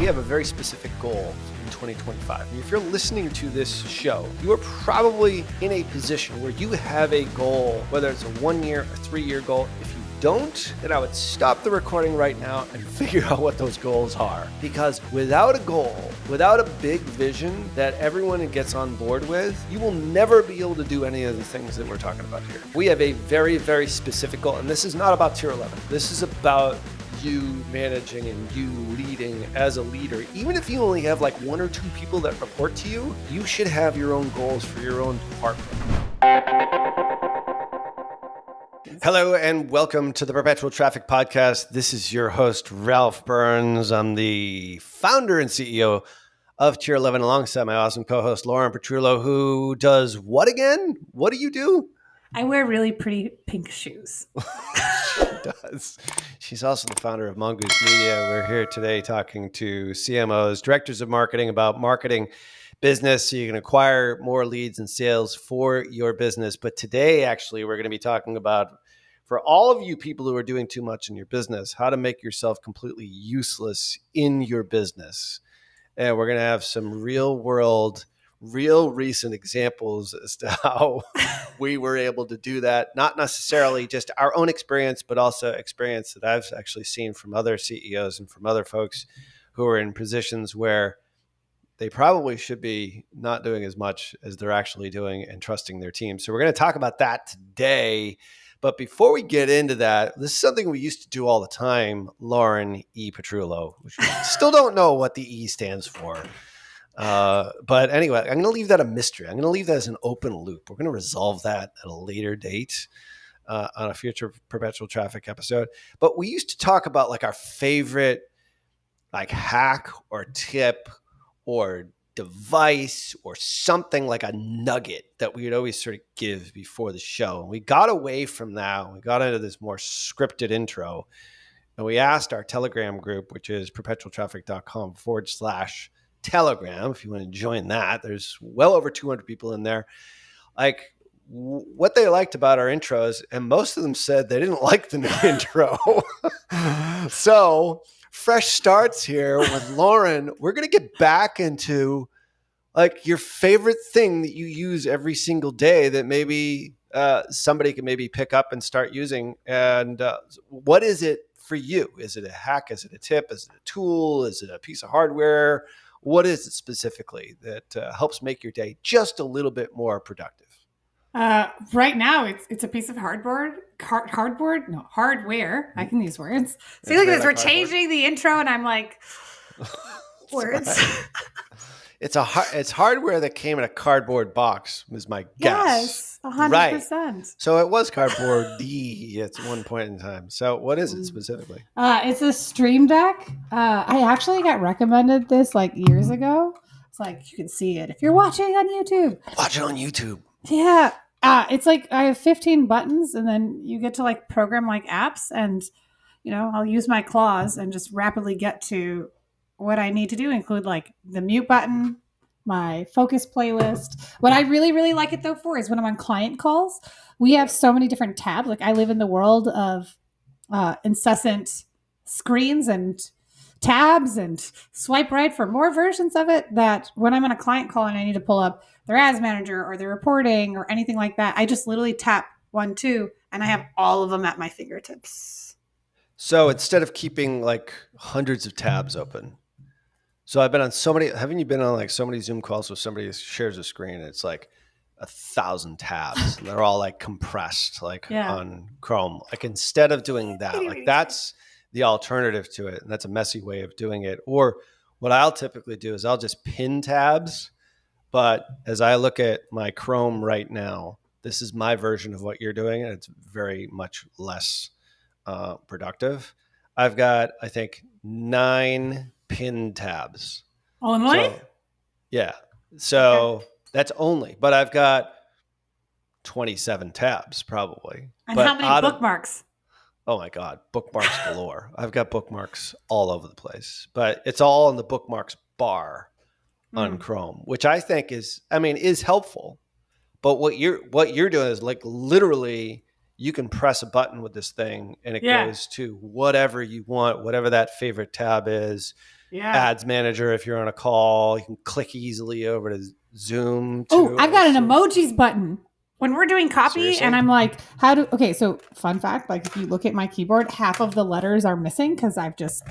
we have a very specific goal in 2025. And if you're listening to this show, you are probably in a position where you have a goal, whether it's a 1 year, a 3 year goal. If you don't, then I would stop the recording right now and figure out what those goals are. Because without a goal, without a big vision that everyone gets on board with, you will never be able to do any of the things that we're talking about here. We have a very, very specific goal, and this is not about tier 11. This is about you managing and you leading as a leader. Even if you only have like 1 or 2 people that report to you, you should have your own goals for your own department. Hello and welcome to the Perpetual Traffic podcast. This is your host, Ralph Burns. I'm the founder and CEO of Tier 11 alongside my awesome co-host, Lauren Petrullo, who does what again? What do you do? I wear really pretty pink shoes. She does. She's also the founder of Mongoose Media. We're here today talking to CMOs, directors of marketing, about marketing business so you can acquire more leads and sales for your business. But today, actually, we're going to be talking about, for all of you people who are doing too much in your business, how to make yourself completely useless in your business. And we're going to have some real recent examples as to how we were able to do that. Not necessarily just our own experience, but also experience that I've actually seen from other CEOs and from other folks who are in positions where they probably should be not doing as much as they're actually doing and trusting their team. So we're going to talk about that today. But before we get into that, this is something we used to do all the time, Lauren E. Petrullo, which we still don't know what the E stands for. But anyway, I'm going to leave that a mystery. I'm going to leave that as an open loop. We're going to resolve that at a later date on a future Perpetual Traffic episode. But we used to talk about like our favorite like hack or tip or device or something, like a nugget that we would always sort of give before the show. And we got away from that. We got into this more scripted intro. And we asked our Telegram group, which is perpetualtraffic.com/Telegram. If you want to join that, there's well over 200 people in there. Like what they liked about our intros, and most of them said they didn't like the new intro. So fresh starts here with Lauren. We're going to get back into like your favorite thing that you use every single day that maybe somebody can maybe pick up and start using. And what is it for you? Is it a hack? Is it a tip? Is it a tool? Is it a piece of hardware? What is it specifically that helps make your day just a little bit more productive? Right now, it's a piece of hardware. I can use words. See, look at this. We're changing the intro, and I'm like, words. Right. It's hardware that came in a cardboard box, was my guess. Yes, 100%. Right. So it was cardboard-y at one point in time. So what is it specifically? It's a Stream Deck. I actually got recommended this like years ago. It's like you can see it if you're watching on YouTube. Watch it on YouTube. Yeah. It's like I have 15 buttons, and then you get to like program like apps, and I'll use my claws and just rapidly get to what I need to do, include like the mute button, my focus playlist. What I really, really like it though for is when I'm on client calls, we have so many different tabs. Like I live in the world of incessant screens and tabs and swipe right for more versions of it, that when I'm on a client call and I need to pull up their ads manager or their reporting or anything like that, I just literally tap 1, 2, and I have all of them at my fingertips. So instead of keeping like hundreds of tabs open, so I've been on so many, haven't you been on like so many Zoom calls where somebody shares a screen and it's like 1,000 tabs and they're all like compressed like on Chrome. Like instead of doing that, like that's the alternative to it. And that's a messy way of doing it. Or what I'll typically do is I'll just pin tabs. But as I look at my Chrome right now, this is my version of what you're doing. And it's very much less productive. I've got, I think, 9 pin tabs. Only? So that's only. But I've got 27 tabs probably. And how many bookmarks? Oh my God, bookmarks galore. I've got bookmarks all over the place, but it's all in the bookmarks bar on Chrome, which I think is helpful. But what you're doing is like literally you can press a button with this thing and it goes to whatever you want, whatever that favorite tab is. Yeah. ads manager if you're on a call. You can click easily over to Zoom Oh, too, I've I got an assume. emojis button. When we're doing copy and Seriously? I'm like, okay, so fun fact, like if you look at my keyboard, half of the letters are missing because I've just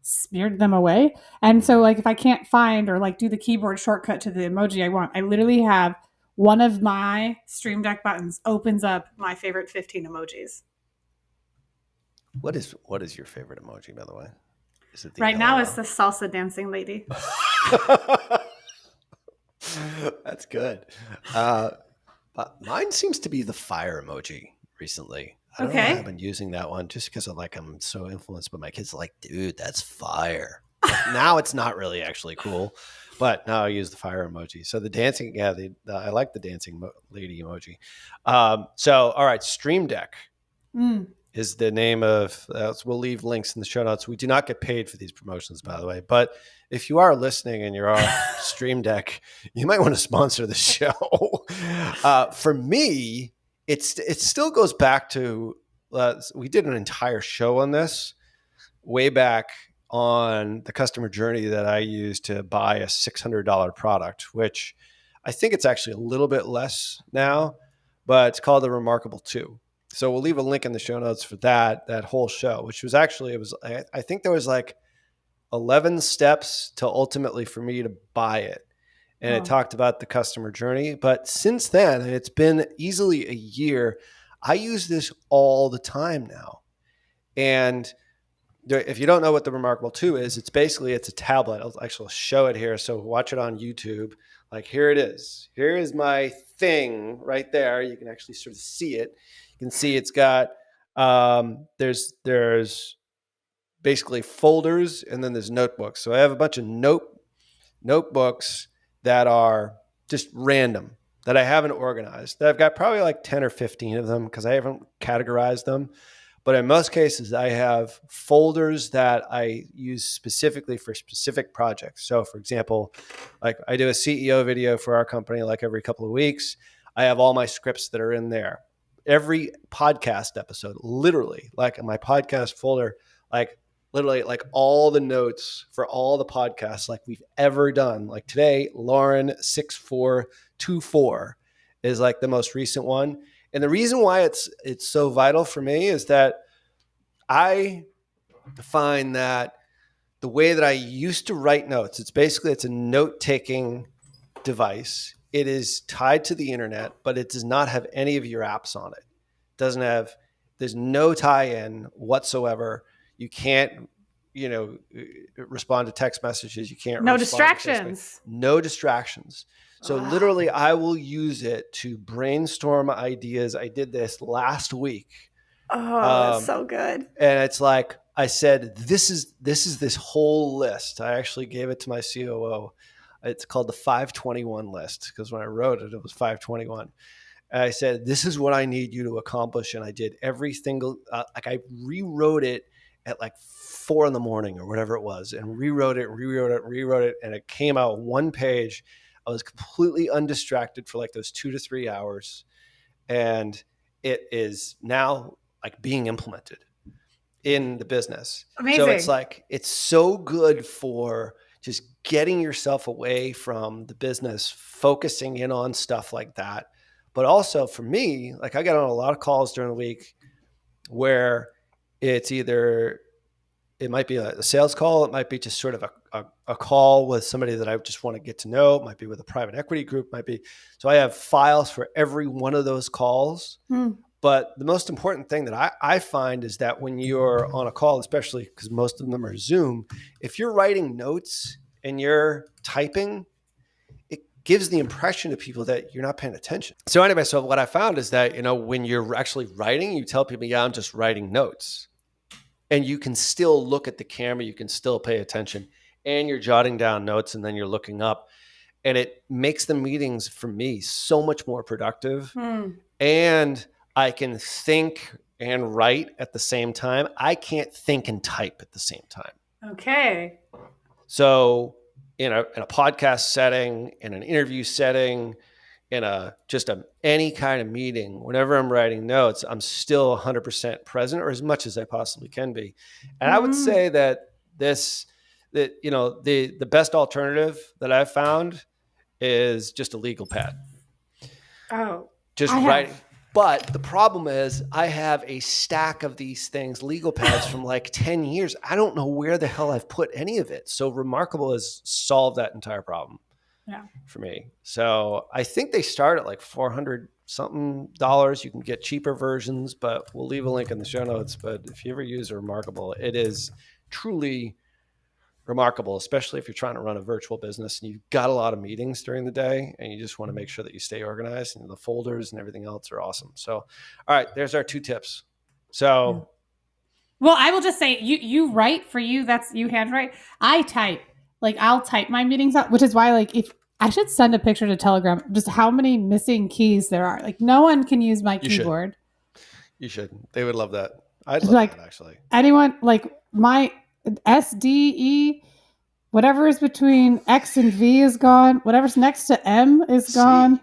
smeared them away. And so like if I can't find or like do the keyboard shortcut to the emoji I want, I literally have one of my Stream Deck buttons opens up my favorite 15 emojis. What is your favorite emoji, by the way? Is it the Right now it's LOL? the salsa dancing lady. That's good. Mine seems to be the fire emoji recently. I don't know why I've Okay. been using that one just because I'm so influenced by my kids. Like, dude, that's fire. Like now it's not really actually cool, but now I use the fire emoji. So the dancing, yeah, I like the dancing lady emoji. So all right, Stream Deck Mm. is the name of. We'll leave links in the show notes. We do not get paid for these promotions, by the way. But if you are listening and you're off Stream Deck, you might want to sponsor the show. For me, it still goes back to we did an entire show on this way back on the customer journey that I used to buy a $600 product, which I think it's actually a little bit less now, but it's called the Remarkable 2. So we'll leave a link in the show notes for that whole show, which was actually, I think there was like 11 steps to ultimately for me to buy it. And it Oh. talked about the customer journey. But since then, and it's been easily a year, I use this all the time now. And if you don't know what the Remarkable 2 is, it's a tablet. I'll actually show it here. So watch it on YouTube. Like here it is. Here is my thing right there. You can actually sort of see it. You can see it's got there's basically folders and then there's notebooks. So I have a bunch of notebooks that are just random that I haven't organized. That I've got probably like 10 or 15 of them because I haven't categorized them. But in most cases, I have folders that I use specifically for specific projects. So, for example, like I do a CEO video for our company like every couple of weeks. I have all my scripts that are in there. Every podcast episode, literally, like in my podcast folder, like literally like all the notes for all the podcasts like we've ever done. Like today, Lauren 6424 is like the most recent one. And the reason why it's so vital for me is that I find that the way that I used to write notes, it's a note-taking device. It is tied to the internet, but it does not have any of your apps on it. It doesn't have there's no tie-in whatsoever. You can't, respond to text messages. You can't No respond to Facebook. distractions. No distractions. So Ugh. literally I will use it to brainstorm ideas. I did this last week. Oh, that's Um, so good. and it's like I said, this whole list. I actually gave it to my COO. It's called the 521 list because when I wrote it, it was 521. And I said, this is what I need you to accomplish. And I did every single, like I rewrote it at like 4 a.m. or whatever it was, and rewrote it. And it came out one page. I was completely undistracted for like those 2 to 3 hours. And it is now like being implemented in the business. So it's Amazing. like it's so good for just getting yourself away from the business, focusing in on stuff like that. But also for me, like I got on a lot of calls during the week where it's either it might be a sales call, it might be just sort of a call with somebody that I just want to get to know, it might be with a private equity group, might be. So I have files for every one of those calls. Hmm. But the most important thing that I find is that when you're on a call, especially because most of them are Zoom, if you're writing notes and you're typing, it gives the impression to people that you're not paying attention. So anyway, so what I found is that, when you're actually writing, you tell people, yeah, I'm just writing notes. And you can still look at the camera, you can still pay attention, and you're jotting down notes and then you're looking up. And it makes the meetings for me so much more productive, Hmm. and I can think and write at the same time. I can't think and type at the same time. Okay. So in a podcast setting, in an interview setting, in any kind of meeting, whenever I'm writing notes, I'm still 100% present, or as much as I possibly can be. And I would Hmm. say that this that, the best alternative that I've found is just a legal pad. Oh, Just I have. writing. But the problem is, I have a stack of these things, legal pads from like 10 years. I don't know where the hell I've put any of it. So Remarkable has solved that entire problem Yeah. for me. So I think they start at like 400 something dollars. You can get cheaper versions, but we'll leave a link in the show notes. But if you ever use a Remarkable, it is truly remarkable, especially if you're trying to run a virtual business and you've got a lot of meetings during the day and you just want to make sure that you stay organized, and the folders and everything else are awesome. So, all right, there's our 2 tips. Yeah. So, Well, I will just say you write for you. That's you handwrite. I type. Like I'll type my meetings out, which is why like if I should send a picture to Telegram just how many missing keys there are. Like no one can use my you should. keyboard. You should. They would love that. I'd It's love like that, actually. anyone like my SDE, whatever is between X and V is gone. Whatever's next to M is gone.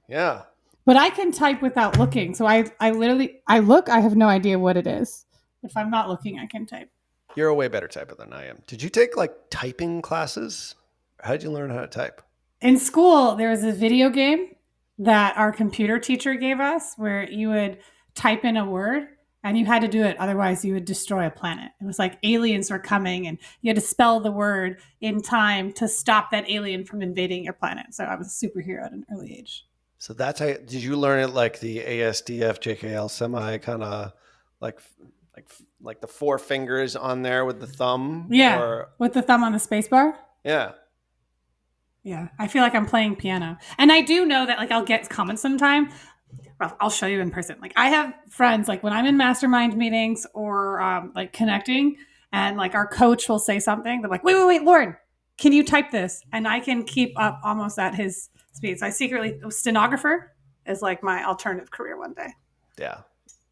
Yeah. But I can type without looking. So I literally I look, I have no idea what it is. If I'm not looking, I can type. You're a way better typer than I am. Did you take like typing classes? How did you learn how to type? In school, there was a video game that our computer teacher gave us where you would type in a word and you had to do it. Otherwise, you would destroy a planet. It was like aliens were coming and you had to spell the word in time to stop that alien from invading your planet. So I was a superhero at an early age. So that's how. Did you learn it like the ASDF JKL semi kind of like like like the 4 fingers on there with the thumb? Yeah. Or With the thumb on the space bar. yeah. Yeah. I feel like I'm playing piano. And I do know that like I'll get comments sometime. I'll show you in person. Like I have friends, like when I'm in mastermind meetings or like connecting, and like our coach will say something. They're like, wait, Lauren, can you type this? And I can keep up almost at his speed. So I secretly, stenographer is like my alternative career one day. Yeah.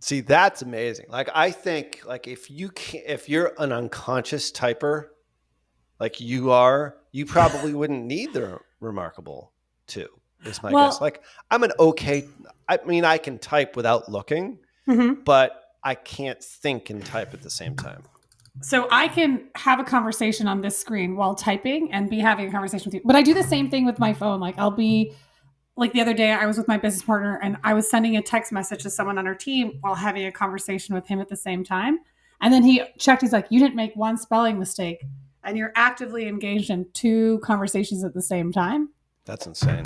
See, that's amazing. Like I think like if you're an unconscious typer, like you are, you probably wouldn't need the Remarkable too. Is my guess. Like I'm an okay. I mean, I can type without looking, but I can't think and type at the same time. So I can have a conversation on this screen while typing and be having a conversation with you. But I do the same thing with my phone. Like I'll be like the other day I was with my business partner and I was sending a text message to someone on our team while having a conversation with him at the same time. And then he checked, he's like, you didn't make one spelling mistake and you're actively engaged in 2 conversations at the same time. That's insane.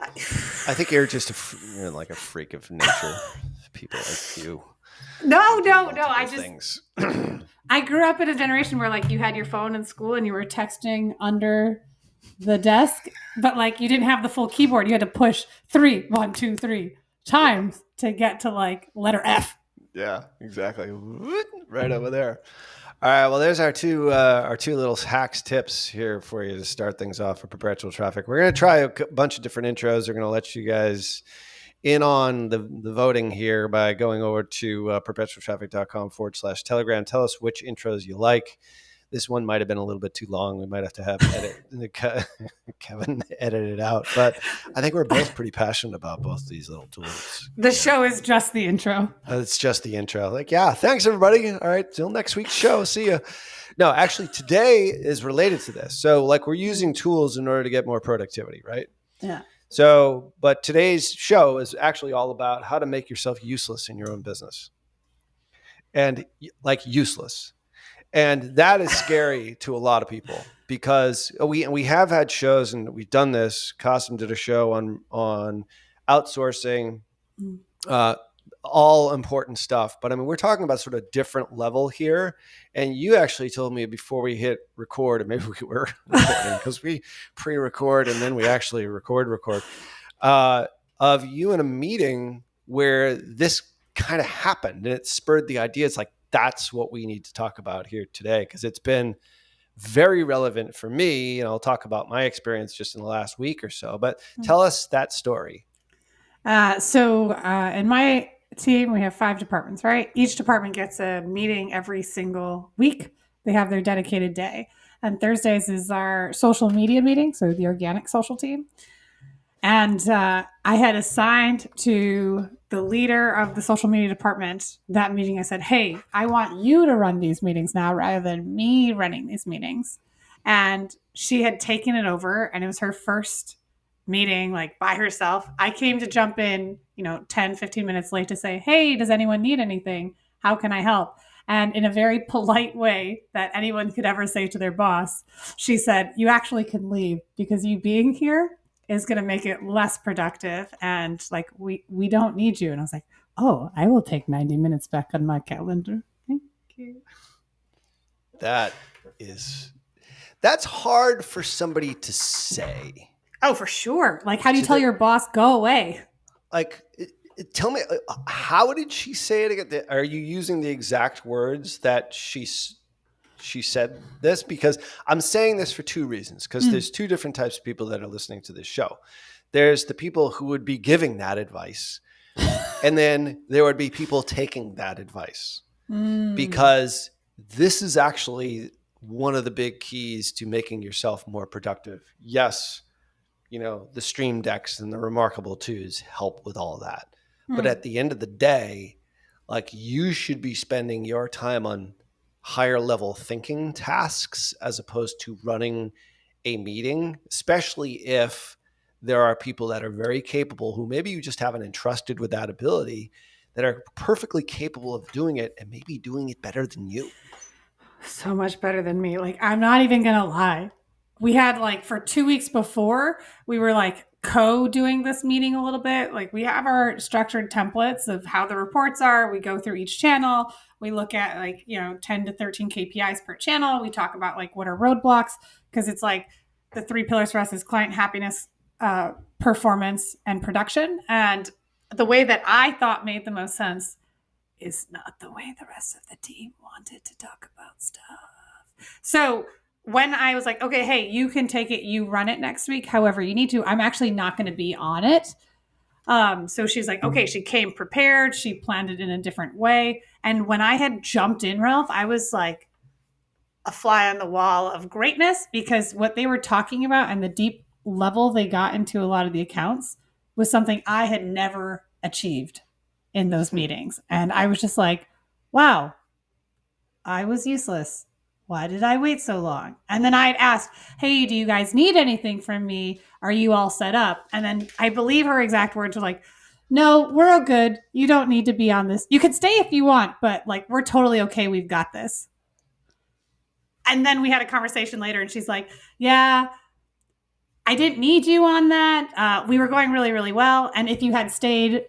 I think you're just you're like a freak of nature. People like you. No. I just things. I grew up in a generation where like you had your phone in school and you were texting under the desk, but like you didn't have the full keyboard. You had to push 3, 1, 2, 3 times to get to like letter F. Yeah, exactly. Right over there. All right. Well, there's our two little hacks tips here for you to start things off for Perpetual Traffic. We're going to try a bunch of different intros. We're going to let you guys in on the voting here by going over to perpetualtraffic.com/Telegram. Tell us which intros you like. This one might have been a little bit too long. We might have to have Kevin edit it out. But I think we're both pretty passionate about both these little tools. The show is just the intro. It's just the intro. Like, yeah, thanks, everybody. All right, till next week's show. See ya. No, actually, today is related to this. So, like, we're using tools in order to get more productivity, right? Yeah. So, but today's show is actually all about how to make yourself useless in your own business. And, like, useless. And that is scary to a lot of people because we have had shows and we've done this. Qasim did a show on outsourcing, all important stuff. But I mean, we're talking about sort of different level here. And you actually told me before we hit record, and maybe we were recording because we pre-record and then we actually record, of you in a meeting where this kind of happened and it spurred the idea. It's like, that's what we need to talk about here today because it's been very relevant for me. And I'll talk about my experience just in the last week or so. But tell us that story. So in my team, we have 5 departments, right? Each department gets a meeting every single week. They have their dedicated day. And Thursdays is our social media meeting, so the organic social team. And I had assigned to the leader of the social media department that meeting. I said, hey, I want you to run these meetings now rather than me running these meetings. And she had taken it over, and it was her first meeting like by herself. I came to jump in, 10, 15 minutes late to say, hey, does anyone need anything? How can I help? And in a very polite way that anyone could ever say to their boss, she said, you actually can leave because you being here is going to make it less productive, and like we don't need you. And I was like, oh, I will take 90 minutes back on my calendar, thank you. That is that's hard for somebody to say. Oh, for sure. Like, how do you To tell the your boss go away? like tell me, how did she say it again? Are you using the exact words that she said this? Because I'm saying this for two reasons, because Mm. there's two different types of people that are listening to this show. There's the people who would be giving that advice, and then there would be people taking that advice, Mm. because this is actually one of the big keys to making yourself more productive. Yes, the stream decks and the remarkable twos help with all that. But Mm. at the end of the day, like, you should be spending your time on higher level thinking tasks as opposed to running a meeting, especially if there are people that are very capable who maybe you just haven't entrusted with that ability, that are perfectly capable of doing it and maybe doing it better than you. So much better than me. Like, I'm not even gonna lie. We had like for 2 weeks before, we were like doing this meeting a little bit. Like, we have our structured templates of how the reports are. We go through each channel. We look at like, 10 to 13 KPIs per channel. We talk about like what are roadblocks, because it's like the three pillars for us is client happiness, performance, and production. And the way that I thought made the most sense is not the way the rest of the team wanted to talk about stuff. So when I was like, okay, hey, you can take it, you run it next week, however you need to, I'm actually not going to be on it. So she's like, okay, she came prepared. She planned it in a different way. And when I had jumped in, Ralph, I was like a fly on the wall of greatness, because what they were talking about and the deep level they got into a lot of the accounts was something I had never achieved in those meetings. And I was just like, wow, I was useless. Why did I wait so long? And then I'd asked, hey, do you guys need anything from me? Are you all set up? And then I believe her exact words were like, no, we're all good. You don't need to be on this. You can stay if you want, but like, we're totally okay. We've got this. And then we had a conversation later, and she's like, yeah, I didn't need you on that. We were going really, really well. And if you had stayed,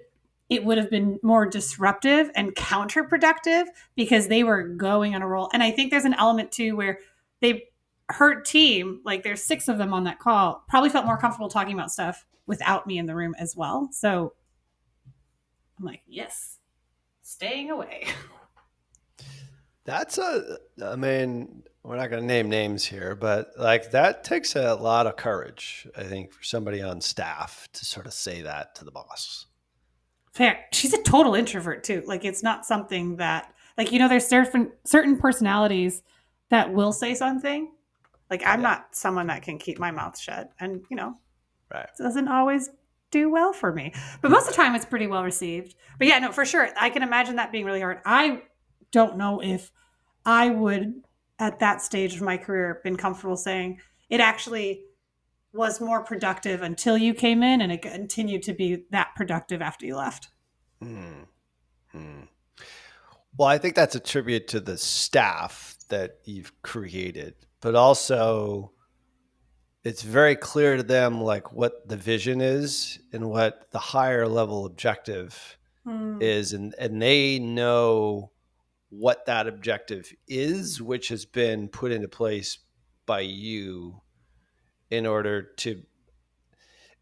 it would have been more disruptive and counterproductive, because they were going on a roll. And I think there's an element too where they, her team, like there's 6 of them on that call, probably felt more comfortable talking about stuff without me in the room as well. So I'm like, yes, staying away. I mean, we're not going to name names here, but like, that takes a lot of courage, I think, for somebody on staff to sort of say that to the boss. Fair. She's a total introvert too. Like, it's not something that, like, there's certain personalities that will say something. Like, I'm Yeah. not someone that can keep my mouth shut, and Right. it doesn't always do well for me. But most of the time, it's pretty well received. But yeah, no, for sure, I can imagine that being really hard. I don't know if I would, at that stage of my career, been comfortable saying it actually was more productive until you came in, and it continued to be that productive after you left. Hmm. Hmm. Well, I think that's a tribute to the staff that you've created, but also it's very clear to them like what the vision is and what the higher level objective Hmm. is, and they know what that objective is, which has been put into place by you in order to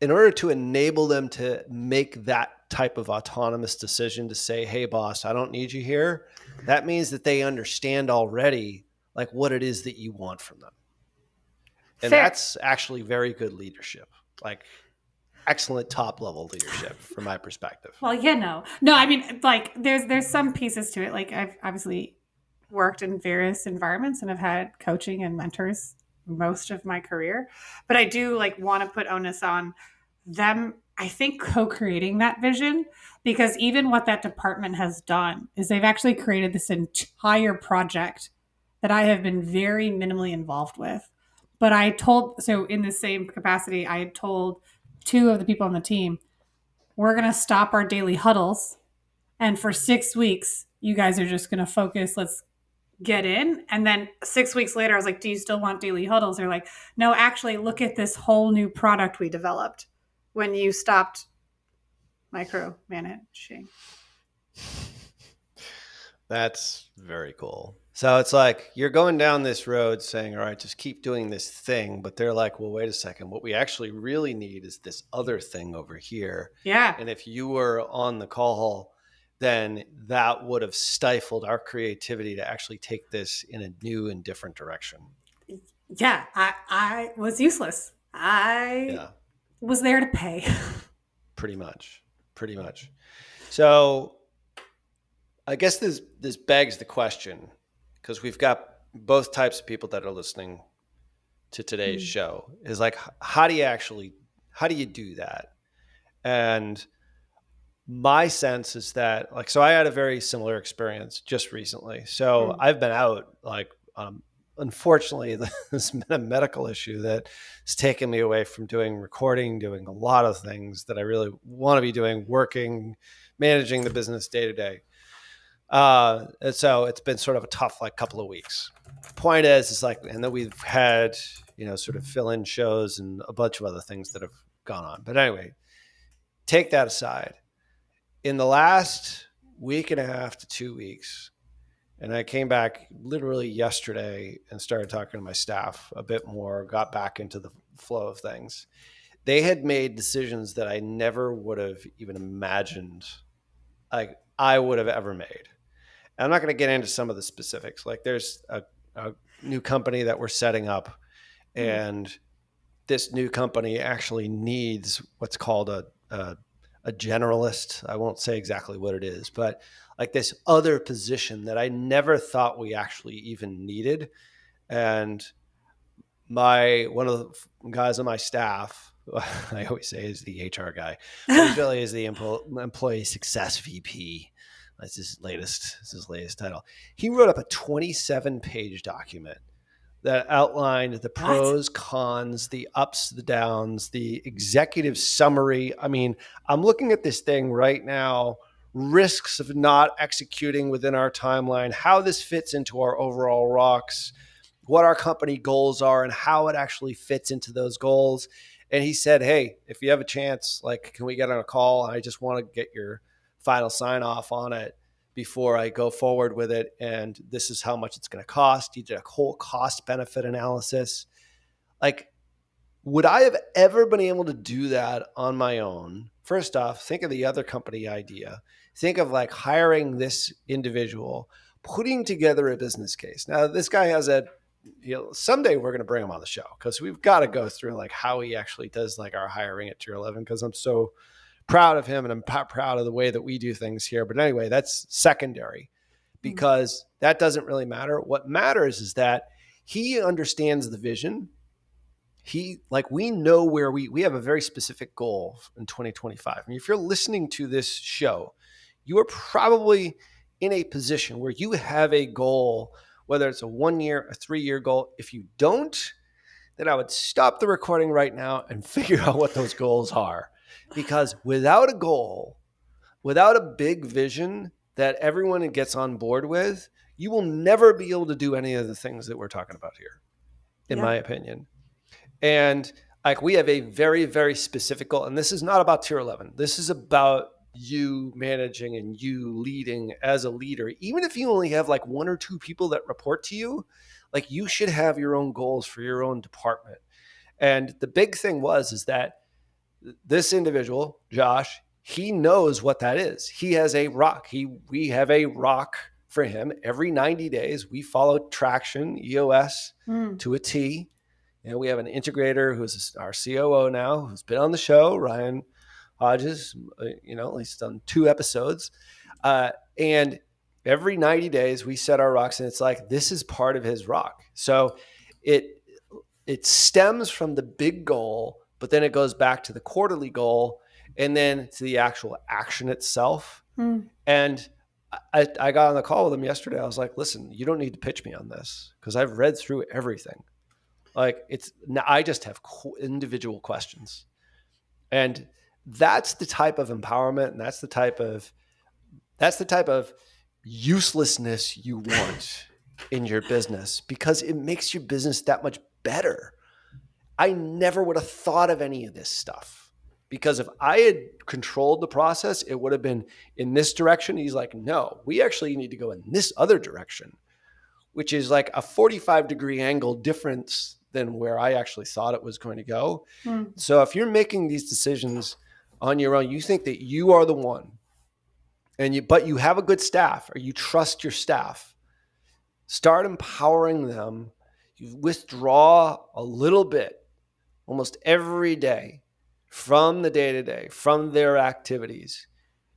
enable them to make that type of autonomous decision to say, hey boss, I don't need you here. That means that they understand already like what it is that you want from them. And Fair. that's actually very good leadership. Like, excellent top level leadership from my perspective. Well, yeah, no. I mean, like, there's some pieces to it. Like, I've obviously worked in various environments and have had coaching and mentors most of my career, but I do like want to put onus on them, I think, co-creating that vision, because even what that department has done is they've actually created this entire project that I have been very minimally involved with. But so in the same capacity, I had told two of the people on the team, we're going to stop our daily huddles. And for 6 weeks, you guys are just going to focus. Let's get in. And then 6 weeks later, I was like, do you still want daily huddles? They're like, no, actually, look at this whole new product we developed when you stopped micromanaging. That's very cool. So it's like you're going down this road saying, all right, just keep doing this thing. But they're like, well, wait a second. What we actually really need is this other thing over here. Yeah. And if you were on the call, then that would have stifled our creativity to actually take this in a new and different direction. Yeah. I was useless. I Yeah, was there to pay. pretty much. Pretty much. So I guess this begs the question, because we've got both types of people that are listening to today's show, is like, how do you do that? And my sense is that, like, so I had a very similar experience just recently. So I've been out, like, unfortunately, there's been a medical issue that has taken me away from doing recording, doing a lot of things that I really want to be doing, working, managing the business day to day. And so it's been sort of a tough, like, couple of weeks. Point is like, and then we've had, sort of fill-in shows and a bunch of other things that have gone on. But anyway, take that aside. In the last week and a half to 2 weeks, and I came back literally yesterday and started talking to my staff a bit more, got back into the flow of things. They had made decisions that I never would have even imagined, like, I would have ever made. And I'm not going to get into some of the specifics. Like, there's a new company that we're setting up, and this new company actually needs what's called a generalist. I won't say exactly what it is, but like this other position that I never thought we actually even needed. And one of the guys on my staff, I always say is the HR guy, but he really is the employee success VP. That's his latest title. He wrote up a 27-page document that outlined the pros, cons, the ups, the downs, the executive summary. I mean, I'm looking at this thing right now, risks of not executing within our timeline, how this fits into our overall rocks, what our company goals are, and how it actually fits into those goals. And he said, hey, if you have a chance, like, can we get on a call? I just want to get your final sign off on it before I go forward with it. And this is how much it's going to cost. He did a whole cost benefit analysis. Like, would I have ever been able to do that on my own? First off, think of the other company idea. Think of like hiring this individual, putting together a business case. Now, this guy has someday we're going to bring him on the show, because we've got to go through like how he actually does like our hiring at Tier 11, because I'm so proud of him and I'm proud of the way that we do things here. But anyway, that's secondary, because that doesn't really matter. What matters is that he understands the vision. We know where we have a very specific goal in 2025. I mean, if you're listening to this show, you are probably in a position where you have a goal, whether it's a 1 year, a 3 year goal. If you don't, then I would stop the recording right now and figure out what those goals are. Because without a goal, without a big vision that everyone gets on board with, you will never be able to do any of the things that we're talking about here, in my opinion. And like, we have a very, very specific goal. And this is not about Tier 11. This is about you managing and you leading as a leader. Even if you only have like 1 or 2 people that report to you, like, you should have your own goals for your own department. And the big thing is that this individual, Josh, he knows what that is. He has a rock. We have a rock for him. Every 90 days, we follow traction, EOS, to a T. And we have an integrator who's our COO now, who's been on the show, Ryan Hodges, at least on 2 episodes. And every 90 days, we set our rocks, and it's like, this is part of his rock. So it stems from the big goal but then it goes back to the quarterly goal and then to the actual action itself. Mm. And I got on the call with him yesterday. I was like, listen, you don't need to pitch me on this because I've read through everything. Like I just have individual questions. And that's the type of empowerment, and that's the type of uselessness you want in your business, because it makes your business that much better. I never would have thought of any of this stuff, because if I had controlled the process, it would have been in this direction. He's like, no, we actually need to go in this other direction, which is like a 45-degree angle difference than where I actually thought it was going to go. Mm. So if you're making these decisions on your own, you think that you are the one, but you have a good staff, or you trust your staff, start empowering them. You withdraw a little bit almost every day from the day-to-day, from their activities.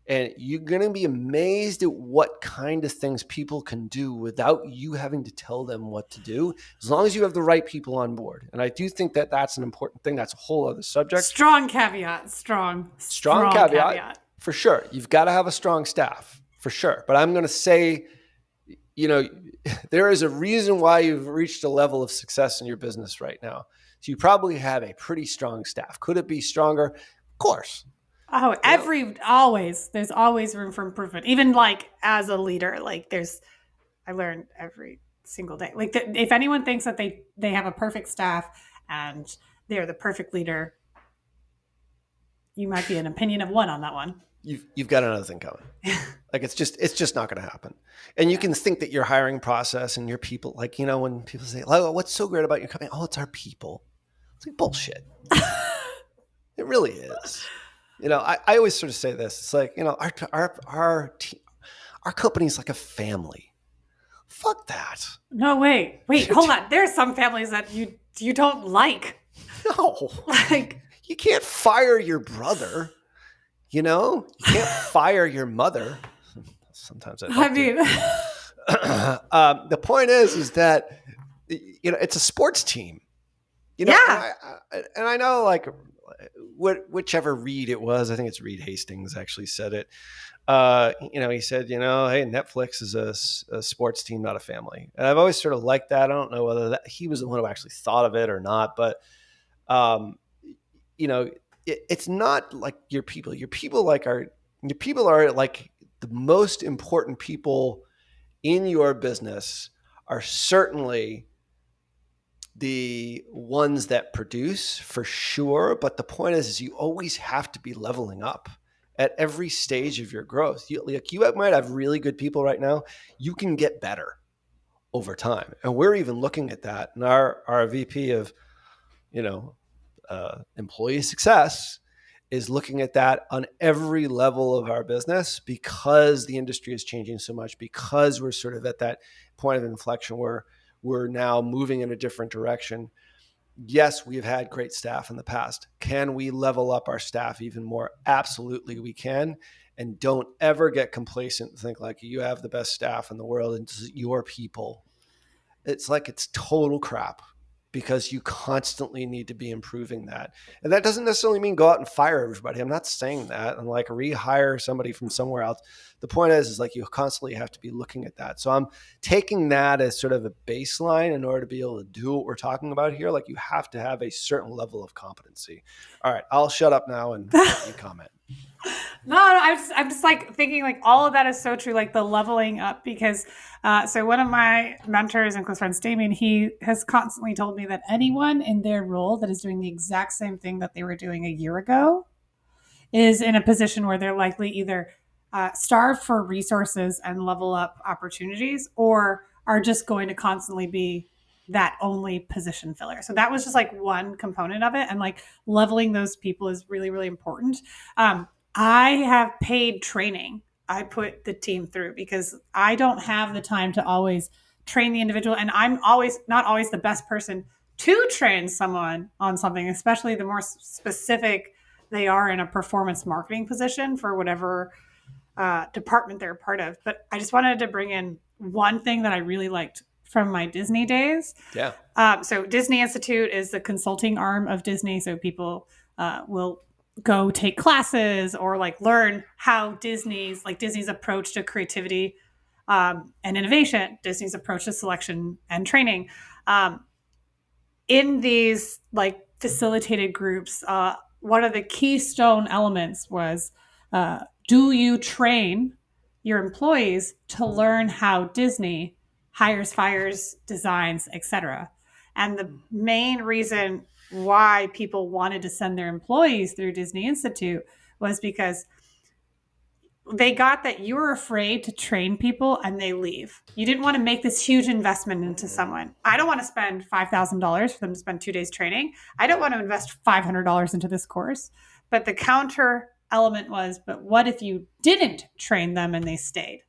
And you're going to be amazed at what kind of things people can do without you having to tell them what to do, as long as you have the right people on board. And I do think that that's an important thing. That's a whole other subject. Strong caveat. Strong Caveat. For sure. You've got to have a strong staff, for sure. But I'm going to say, there is a reason why you've reached a level of success in your business right now. So you probably have a pretty strong staff. Could it be stronger? Of course. Oh, there's always room for improvement. Even like as a leader, like I learn every single day. Like if anyone thinks that they have a perfect staff and they're the perfect leader, you might be an opinion of one on that one. You've got another thing coming. Like it's just not going to happen. And you can think that your hiring process and your people, like, when people say, oh, what's so great about your company? Oh, it's our people. It's like bullshit. It really is. I always sort of say this. It's like, our company's like a family. Fuck that. No, wait, hold on. There's some families that you don't like. No. Like, you can't fire your brother. You can't fire your mother. Sometimes I mean, the point is that it's a sports team. Yeah. And I know, like, whichever Reed it was, I think it's Reed Hastings actually said it. He said, hey, Netflix is a sports team, not a family. And I've always sort of liked that. I don't know whether he was the one who actually thought of it or not, but it's not like your people. Your people are like the most important people in your business are certainly the ones that produce, for sure. But the point is you always have to be leveling up at every stage of your growth. You might have really good people right now. You can get better over time. And we're even looking at that. And our VP of, employee success is looking at that on every level of our business, because the industry is changing so much, because we're sort of at that point of inflection where we're now moving in a different direction. Yes, we've had great staff in the past. Can we level up our staff even more? Absolutely, we can. And don't ever get complacent and think like you have the best staff in the world and it's your people. It's like it's total crap, because you constantly need to be improving that. And that doesn't necessarily mean go out and fire everybody. I'm not saying that, and like rehire somebody from somewhere else. The point is like you constantly have to be looking at that. So I'm taking that as sort of a baseline in order to be able to do what we're talking about here. Like you have to have a certain level of competency. All right, I'll shut up now and let you comment. No, I'm just like thinking like all of that is so true, like the leveling up, because so one of my mentors and close friends, Damien, he has constantly told me that anyone in their role that is doing the exact same thing that they were doing a year ago is in a position where they're likely either starved for resources and level up opportunities, or are just going to constantly be that only position filler. So that was just like one component of it. And like leveling those people is really, really important. I have paid training I put the team through, because I don't have the time to always train the individual. And I'm not always the best person to train someone on something, especially the more specific they are in a performance marketing position for whatever department they're a part of. But I just wanted to bring in one thing that I really liked from my Disney days. Yeah. So Disney Institute is the consulting arm of Disney. So people will go take classes or like learn how Disney's approach to creativity and innovation, Disney's approach to selection and training. In these like facilitated groups, one of the keystone elements was, do you train your employees to learn how Disney hires, fires, designs, etc. And the main reason why people wanted to send their employees through Disney Institute was because they got that you were afraid to train people and they leave. You didn't want to make this huge investment into someone. I don't want to spend $5,000 for them to spend 2 days training. I don't want to invest $500 into this course. But the counter element was, but what if you didn't train them and they stayed?